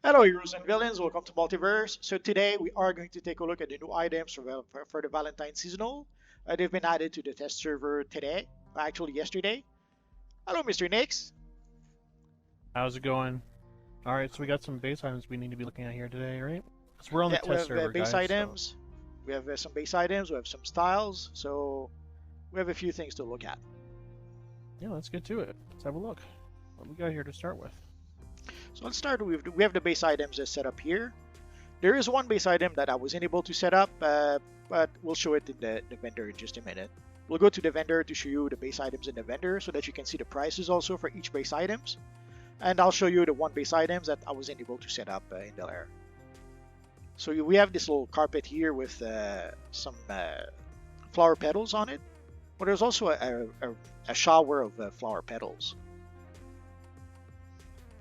Hello, heroes and villains. Welcome to Multiverse. So today we are going to take a look at the new items for the Valentine seasonal. They've been added to the test server today, actually yesterday. Hello, Mr. Nix. How's it going? Alright, so we got some base items we need to be looking at here today, right? So we're on the Yeah, we test have server, base guys. items. We have some base items. We have some styles. So we have a few things to look at. Yeah, let's get to it. Let's have a look. What we got here to start with? So let's start with we have the base items set up here. There is one base item that I wasn't able to set up, but we'll show it in the vendor in just a minute. We'll go to the vendor to show you the base items in the vendor so that you can see the prices also for each base items. And I'll show you the one base items that I wasn't able to set up in the lair. So we have this little carpet here with some flower petals on it. But there's also a shower of flower petals.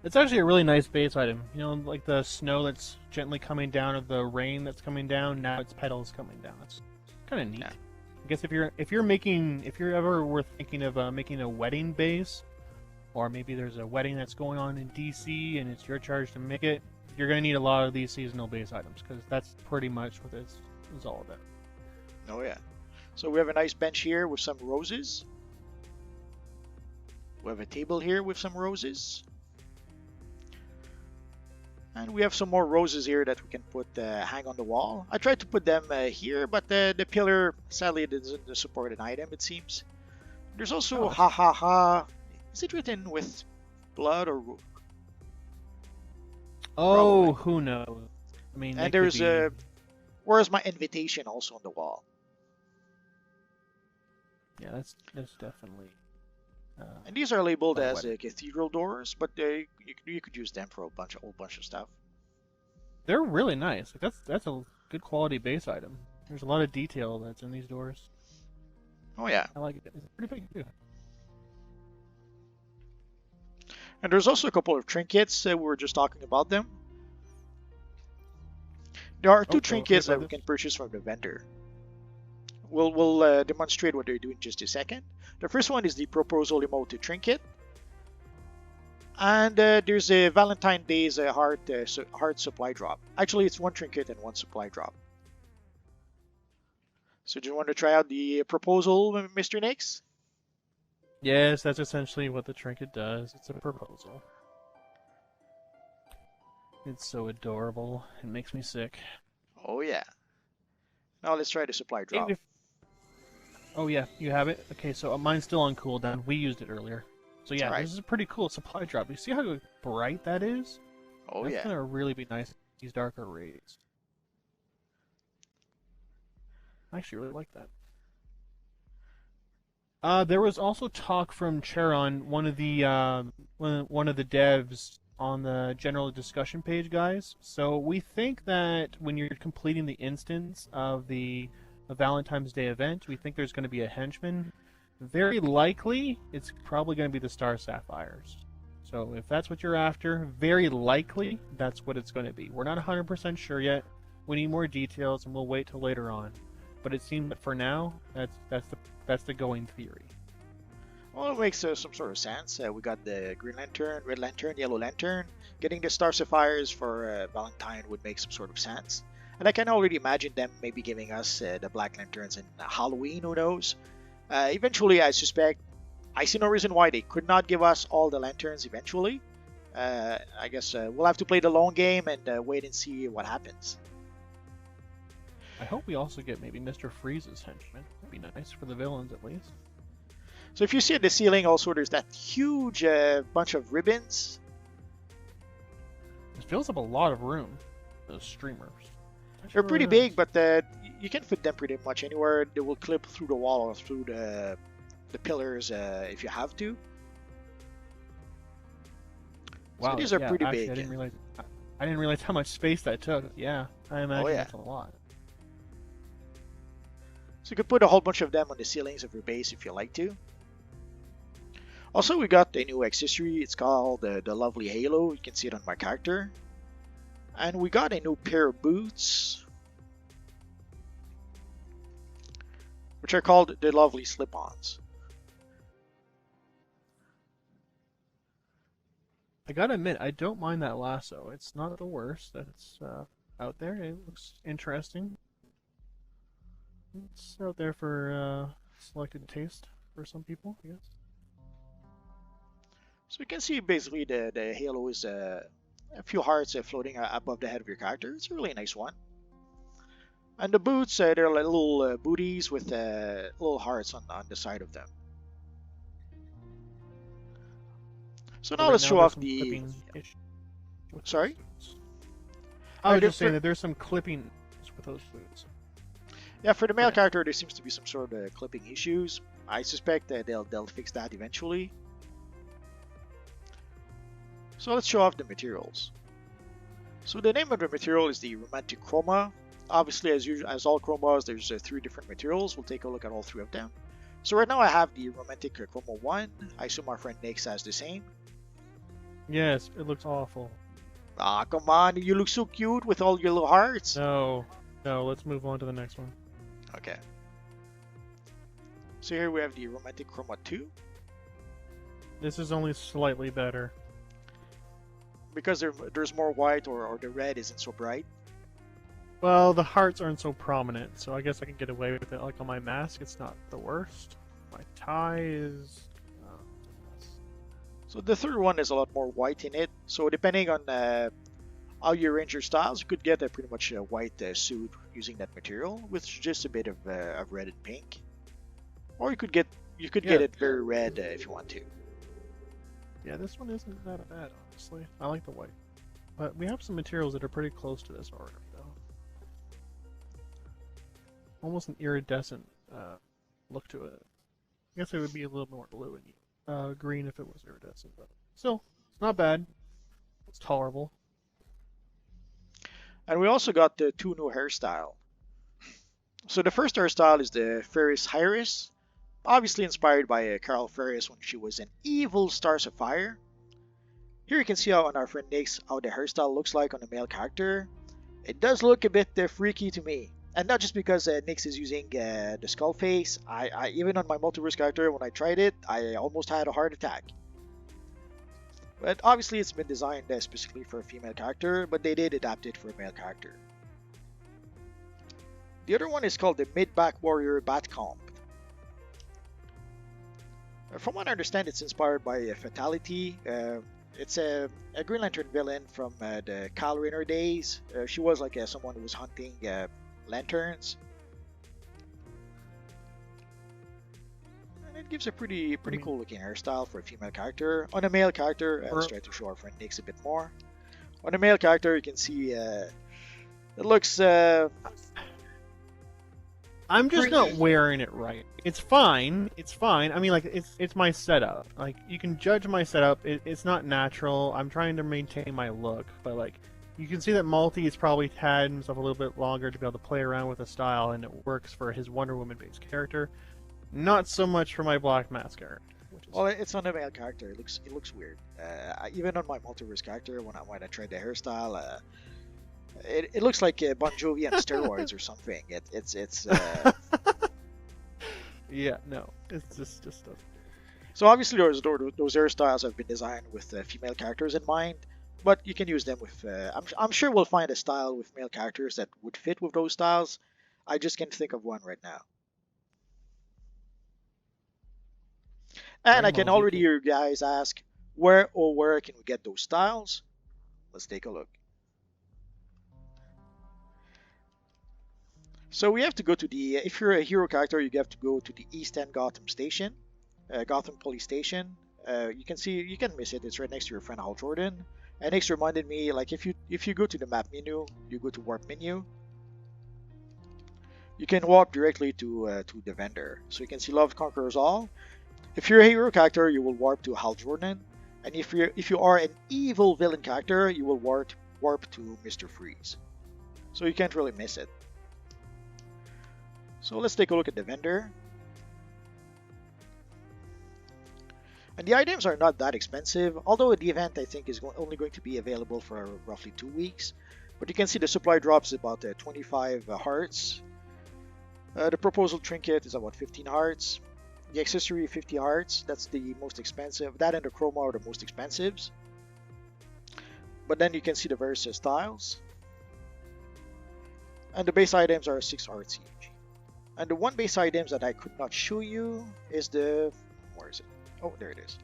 It's actually a really nice base item. You know, like the snow that's gently coming down or the rain that's coming down, now it's petals coming down. It's kind of neat. Yeah. I guess if you're ever were thinking of making a wedding base, or maybe there's a wedding that's going on in DC and it's your charge to make it, you're going to need a lot of these seasonal base items because that's pretty much what this is all about. Oh yeah. So we have a nice bench here with some roses. We have a table here with some roses. And we have some more roses here that we can put hang on the wall. I tried to put them here, but the pillar sadly doesn't support an item, it seems. There's also ha ha ha. Is it written with blood or? Oh, probably. Who knows? I mean, and there's a. Where's my invitation also on the wall? Yeah, that's definitely. And these are labeled as cathedral doors, but you could use them for a whole bunch of stuff. They're really nice. Like that's a good quality base item. There's a lot of detail that's in these doors. Oh yeah. I like it. It's pretty big too. And there's also a couple of trinkets. We were just talking about them. There are two trinkets that we can purchase from the vendor. We'll demonstrate what they're doing in just a second. The first one is the proposal emote trinket. And there's a Valentine Day's heart supply drop. Actually, it's one trinket and one supply drop. So do you want to try out the proposal, Mr. Nix? Yes, that's essentially what the trinket does. It's a proposal. It's so adorable. It makes me sick. Oh yeah. Now let's try the supply drop. Oh yeah, you have it? Okay, so mine's still on cooldown. We used it earlier. So yeah, This is a pretty cool supply drop. You see how bright that is? Oh That's yeah. That's gonna really be nice, these darker rays. I actually really like that. There was also talk from Charon, one of the devs on the general discussion page, guys. So we think that when you're completing the instance of the Valentine's Day event, we think there's going to be a henchman. Very likely, it's probably going to be the Star Sapphires. So if that's what you're after, very likely that's what it's going to be. We're not 100% sure yet. We need more details, and we'll wait till later on. But it seems that for now, that's the going theory. Well, it makes some sort of sense. We got the Green Lantern, Red Lantern, Yellow Lantern. Getting the Star Sapphires for Valentine would make some sort of sense. And I can already imagine them maybe giving us the Black Lanterns in Halloween, who knows. Eventually, I suspect, I see no reason why they could not give us all the lanterns eventually. I guess we'll have to play the long game and wait and see what happens. I hope we also get maybe Mr. Freeze's henchman. That'd be nice for the villains at least. So if you see at the ceiling also, there's that huge bunch of ribbons. It fills up a lot of room, those streamers. They're pretty big, but you can fit them pretty much anywhere. They will clip through the wall or through the pillars if you have to. Wow, so these are pretty actually, big. I didn't realize how much space that took. Yeah, I imagine that's a lot. So you could put a whole bunch of them on the ceilings of your base if you like to. Also, we got a new accessory. It's called the Lovely Halo. You can see it on my character. And we got a new pair of boots, which are called the Lovely Slip-Ons. I gotta admit, I don't mind that lasso. It's not the worst that's out there. It looks interesting. It's out there for selected taste for some people, I guess. So you can see basically the halo is a few hearts floating above the head of your character. It's a really nice one. And the boots, they're like little booties with little hearts on the side of them. So now Right let's now show there's off some the. clipping issues with Sorry? those boots. I was just saying for, that there's some clipping with those boots. yeah, for the male Yeah. character, there seems to be some sort of clipping issues. I suspect that they'll fix that eventually. So let's show off the materials. So the name of the material is the Romantic Chroma. Obviously, as all chromas, there's 3 different materials. We'll take a look at all 3 of them. So right now I have the Romantic Chroma 1. I assume our friend Nix has the same. Yes, it looks awful. Ah, come on, you look so cute with all your little hearts. No, let's move on to the next one. Okay. So here we have the Romantic Chroma 2. This is only slightly better. Because there's more white or the red isn't so bright. Well, the hearts aren't so prominent, so I guess I can get away with it. Like on my mask, it's not the worst. My tie is... So the third one is a lot more white in it. So depending on how you arrange your styles, you could get a pretty much a white suit using that material with just a bit of red and pink. Or you could get it very red if you want to. Yeah, this one isn't that bad, honestly. I like the white. But we have some materials that are pretty close to this already, though. Almost an iridescent look to it. I guess it would be a little more blue and green if it was iridescent, but still, it's not bad. It's tolerable. And we also got the 2 new hairstyle. So the first hairstyle is the Ferris Iris, obviously inspired by Carol Ferris when she was an evil Stars of Fire. Here you can see how on our friend Nix how the hairstyle looks like on the male character. It does look a bit freaky to me. And not just because Nix is using the skull face. I even on my multiverse character, when I tried it, I almost had a heart attack. But obviously it's been designed specifically for a female character, but they did adapt it for a male character. The other one is called the Mid-Back Warrior Batcomp. From what I understand, it's inspired by Fatality. It's a Green Lantern villain from the Kyle Rayner days. She was like someone who was hunting lanterns. And it gives a pretty cool looking hairstyle for a female character. On a male character, let's try to show our friend Nix a bit more. On a male character, you can see it looks... I'm just not wearing it right. It's fine. It's fine. I mean, like, it's my setup. Like, you can judge my setup. It's not natural. I'm trying to maintain my look, but like, you can see that Malty has probably had himself a little bit longer to be able to play around with the style, and it works for his Wonder Woman-based character. Not so much for my Black Mask character. Well, it's on a male character. It looks weird. Even on my multiverse character, when I tried the hairstyle, it looks like Bon Jovi on steroids or something. It's. Yeah, no, it's just doesn't. So obviously those hairstyles have been designed with female characters in mind, but you can use them with. I'm sure we'll find a style with male characters that would fit with those styles. I just can't think of one right now. And I can already hear you guys ask, where can we get those styles? Let's take a look. So we have to go to the, if you're a hero character, you have to go to the East End Gotham Station, Gotham Police Station. You can miss it. It's right next to your friend Hal Jordan. And Nix reminded me, like if you go to the map menu, you go to warp menu. You can warp directly to the vendor. So you can see Love Conquers All. If you're a hero character, you will warp to Hal Jordan. And if you are an evil villain character, you will warp to Mr. Freeze. So you can't really miss it. So let's take a look at the vendor. And the items are not that expensive, although the event I think is only going to be available for roughly 2 weeks. But you can see the supply drops about 25 hearts. The proposal trinket is about 15 hearts. The accessory 50 hearts, that's the most expensive. That and the chroma are the most expensives. but then you can see the various styles. And the base items are 6 RT. And the one base items that I could not show you is the... where is it? Oh, there it is.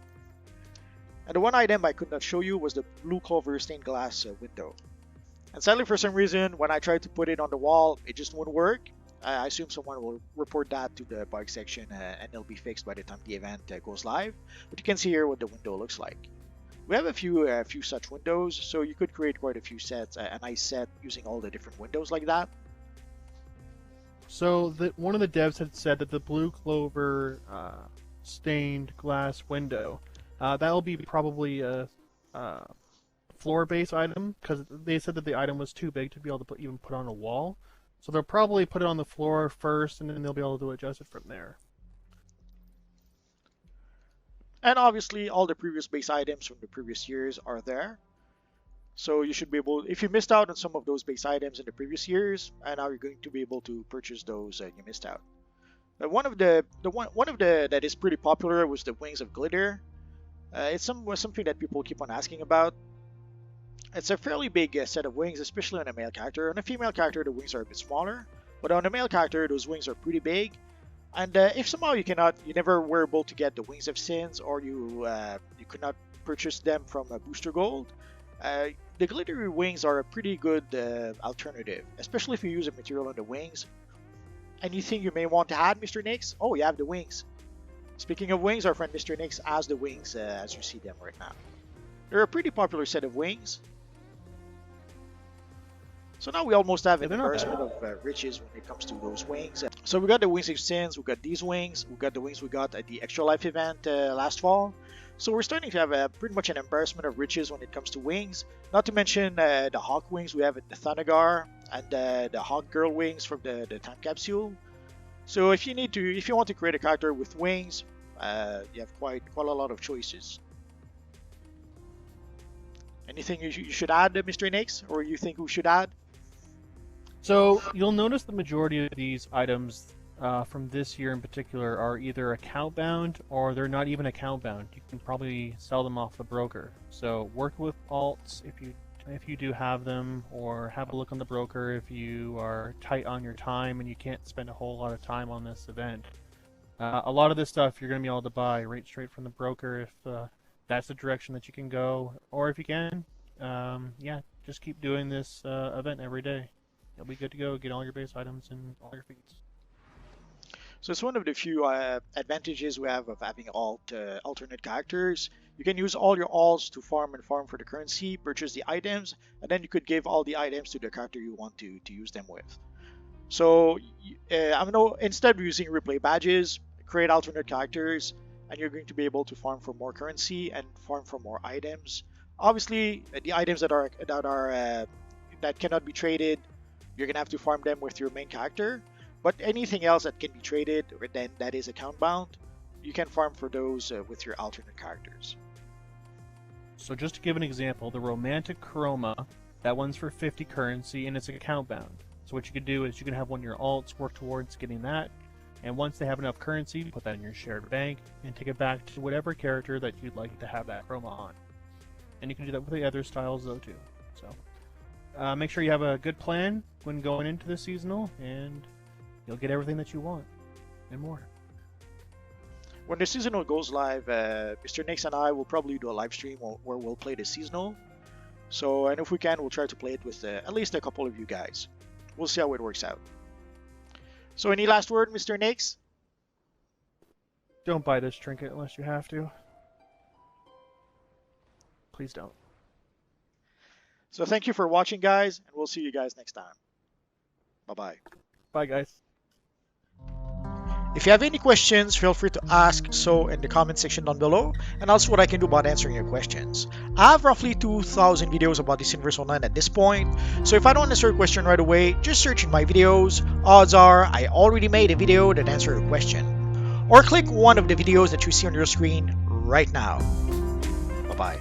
And the one item I could not show you was the blue clover stained glass window. And sadly, for some reason, when I tried to put it on the wall, it just wouldn't work. I assume someone will report that to the bug section and it'll be fixed by the time the event goes live. But you can see here what the window looks like. We have a few such windows, so you could create quite a few sets, a nice set using all the different windows like that. So one of the devs had said that the blue clover stained glass window, that'll be probably a floor-based item, because they said that the item was too big to be able to even put on a wall. So they'll probably put it on the floor first, and then they'll be able to adjust it from there. And obviously, all the previous base items from the previous years are there. So you should be able, if you missed out on some of those base items in the previous years, and now you're going to be able to purchase those you missed out. One of the that is pretty popular was the Wings of Glitter. It's something that people keep on asking about. It's a fairly big set of wings, especially on a male character. On a female character, the wings are a bit smaller, but on a male character, those wings are pretty big. And if somehow you never were able to get the Wings of Sins, or you could not purchase them from Booster Gold, the glittery wings are a pretty good alternative, especially if you use a material on the wings. Anything you may want to add, Mr. Nix? Oh, you have the wings. Speaking of wings, our friend Mr. Nix has the wings as you see them right now. They're a pretty popular set of wings. So now we almost have an embarrassment of riches when it comes to those wings. So we got the Wings of Sins, we got these wings, we got the wings we got at the Extra Life event last fall. So we're starting to have pretty much an embarrassment of riches when it comes to wings. Not to mention the Hawk wings we have at the Thanagar, and the Hawk Girl wings from the Time Capsule. So if you want to create a character with wings, you have quite a lot of choices. Anything you should add, Mr. Nix, or you think we should add? So you'll notice the majority of these items from this year in particular are either account bound or they're not even account bound. You can probably sell them off the broker. So work with alts if you do have them, or have a look on the broker if you are tight on your time and you can't spend a whole lot of time on this event. A lot of this stuff you're going to be able to buy right straight from the broker if that's the direction that you can go, or if you can, yeah, just keep doing this event every day. You'll be good to go, get all your base items and all your feats. So it's one of the few advantages we have of having alternate characters. You can use all your alts to farm for the currency, purchase the items, and then you could give all the items to the character you want to use them with. So instead of using replay badges, create alternate characters, and you're going to be able to farm for more currency and farm for more items. Obviously, the items that cannot be traded, you're gonna have to farm them with your main character. But anything else that can be traded, or then that is account bound, you can farm for those with your alternate characters. So just to give an example, the Romantic Chroma, that one's for 50 currency and it's account bound. So what you can do is you can have one of your alts work towards getting that, and once they have enough currency, put that in your shared bank and take it back to whatever character that you'd like to have that Chroma on. And you can do that with the other styles though too. So make sure you have a good plan when going into the seasonal, and you'll get everything that you want and more. When the seasonal goes live, Mr. Nix and I will probably do a live stream where we'll play the seasonal. So, and if we can, we'll try to play it with at least a couple of you guys. We'll see how it works out. So, any last word, Mr. Nix? Don't buy this trinket unless you have to. Please don't. So thank you for watching, guys, and we'll see you guys next time. Bye-bye. Bye, guys. If you have any questions, feel free to ask so in the comment section down below, and I'll see what I can do about answering your questions. I have roughly 2,000 videos about this Universe Online at this point, so if I don't answer your question right away, just search in my videos. Odds are I already made a video that answers your question. Or click one of the videos that you see on your screen right now. Bye-bye.